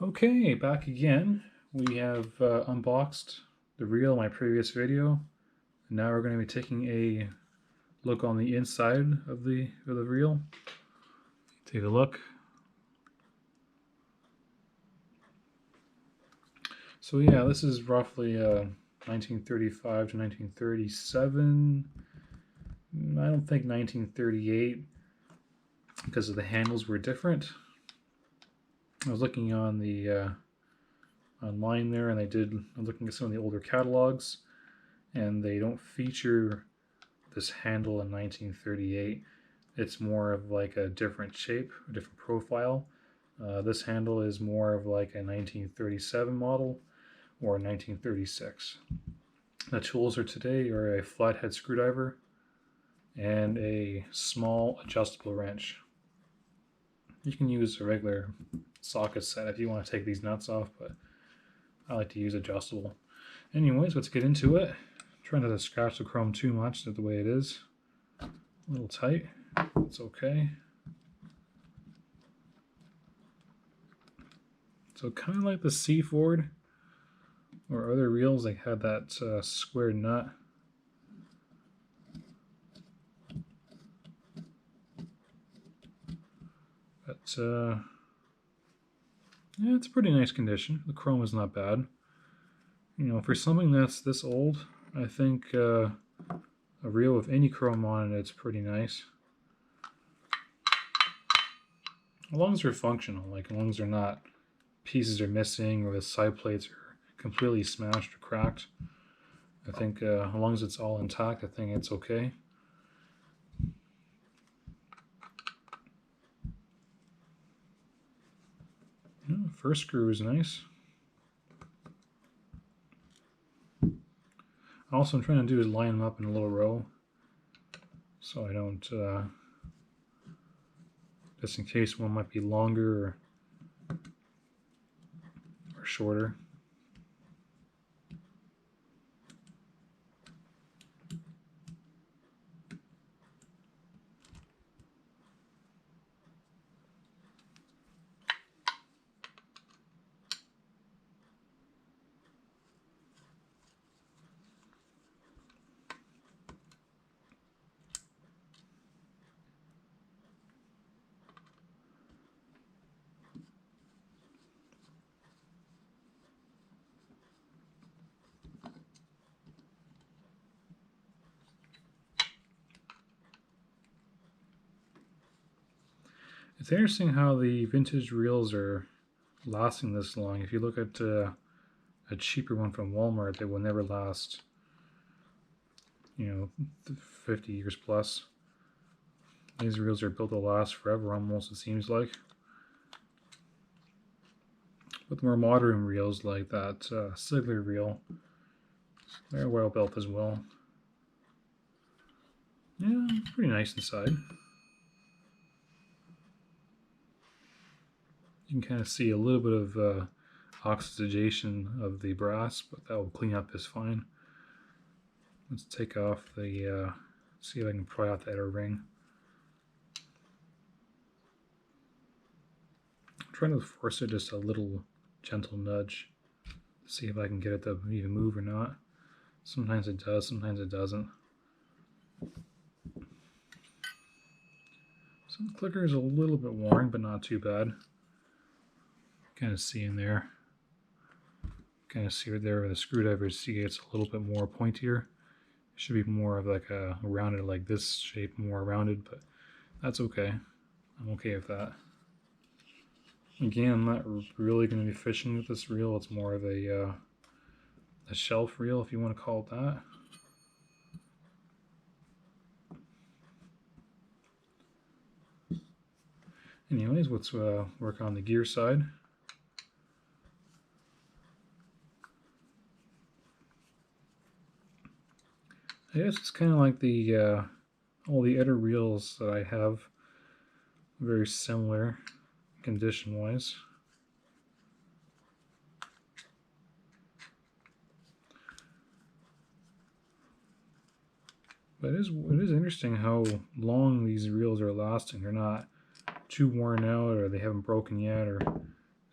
Okay, back again. We have unboxed the reel in my previous video. And now we're going to be taking a look on the inside of the reel. Take a look. So yeah, this is roughly 1935 to 1937. I don't think 1938 because of the handles were different. I was looking on the online there, and I'm looking at some of the older catalogs, and they don't feature this handle in 1938. It's more of like a different shape, a different profile. This handle is more of like a 1937 model or a 1936. The tools are today are a flathead screwdriver and a small adjustable wrench. You can use a regular socket set if you want to take these nuts off, but I like to use adjustable. Anyways, let's get into it. Try not to scratch the chrome too much, the way it is. A little tight. It's okay. So kind of like the C-Ford or other reels, they had that square nut. But yeah, it's a pretty nice condition. The chrome is not bad. You know, for something that's this old, I think a reel with any chrome on it, it's pretty nice. As long as they're functional, like as long as they're not pieces are missing or the side plates are completely smashed or cracked. I think as long as it's all intact, I think it's okay. Yeah, first screw is nice. Also, I'm trying to do is line them up in a little row, so I don't, just in case one might be longer or shorter. It's interesting how the vintage reels are lasting this long. If you look at a cheaper one from Walmart, they will never last, 50 years plus. These reels are built to last forever almost, it seems like. But the more modern reels like that Sigler reel, they're well built as well. Yeah, pretty nice inside. You can kind of see a little bit of oxidation of the brass, but that will clean up just fine. Let's take off the, see if I can pry out the outer ring. I'm trying to force it just a little gentle nudge. See if I can get it to even move or not. Sometimes it does, sometimes it doesn't. So the clicker is a little bit worn, but not too bad. Kind of see in there. Kind of see right there where the screwdriver, see it's a little bit more pointier. It should be more of like a rounded, like this shape, more rounded, but that's okay. I'm okay with that. Again, I'm not really going to be fishing with this reel. It's more of a shelf reel, if you want to call it that. Anyways, let's work on the gear side. I guess it's kind of like the all the other reels that I have, very similar condition-wise. But it is interesting how long these reels are lasting. They're not too worn out, or they haven't broken yet, or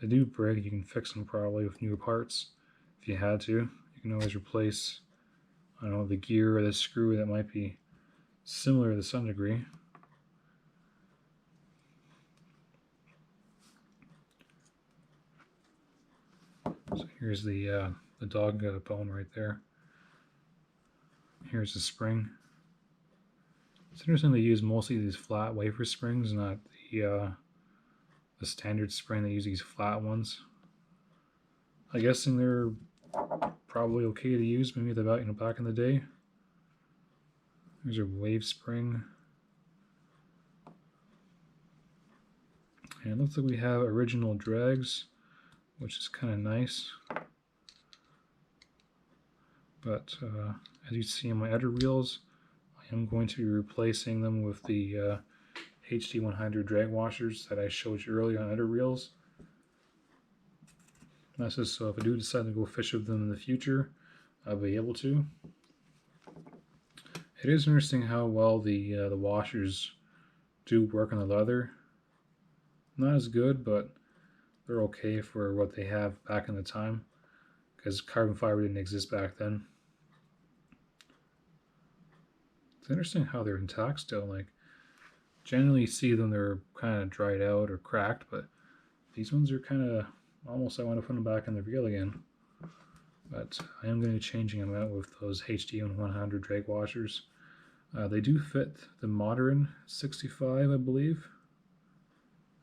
they do break. You can fix them probably with newer parts if you had to. You can always replace, I don't know, the gear or the screw that might be similar to some degree. So here's the dog bone right there. Here's the spring. It's interesting they use mostly these flat wafer springs, not the standard spring. They use these flat ones. I'm guessing they're probably okay to use. Maybe they're about, back in the day. There's a wave spring. And it looks like we have original drags, which is kind of nice. But as you see in my other reels, I am going to be replacing them with the HD100 drag washers that I showed you earlier on other reels. That's just so if I do decide to go fish with them in the future, I'll be able to. It is interesting how well the washers do work on the leather. Not as good, but they're okay for what they have back in the time, because carbon fiber didn't exist back then. It's interesting how they're intact still. Like, generally you see them, they're kind of dried out or cracked, but these ones are kind of almost, I want to put them back in the reel again. But I am going to be changing them out with those HD100 drag washers. They do fit the modern 65, I believe.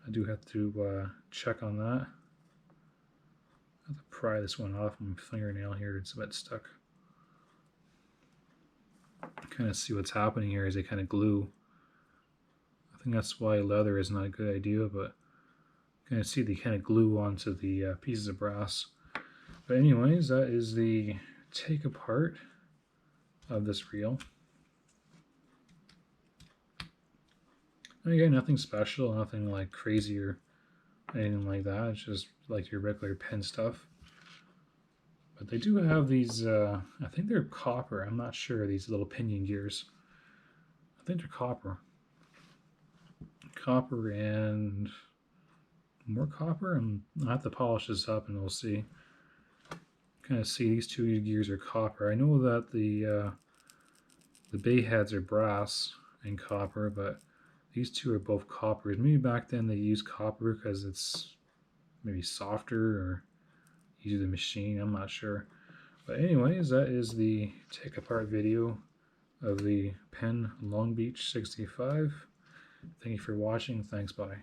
I do have to check on that. I have to pry this one off my fingernail here, it's a bit stuck. Kind of see what's happening here as they kind of glue. I think that's why leather is not a good idea, but kind of see they kind of glue onto the pieces of brass. But anyways, that is the take apart of this reel. And again, nothing special, nothing like crazy or anything like that. It's just like your regular pen stuff. But they do have these, I think they're copper. I'm not sure, these little pinion gears. I think they're copper. Copper and more copper. And I'll have to polish this up and we'll see. Kind of see these two gears are copper. I know that the bay heads are brass and copper, but these two are both coppers. Maybe back then they used copper because it's maybe softer or easier to machine. I'm not sure. But anyways, that is the take apart video of the PENN Long Beach 65. Thank you for watching. Thanks, bye.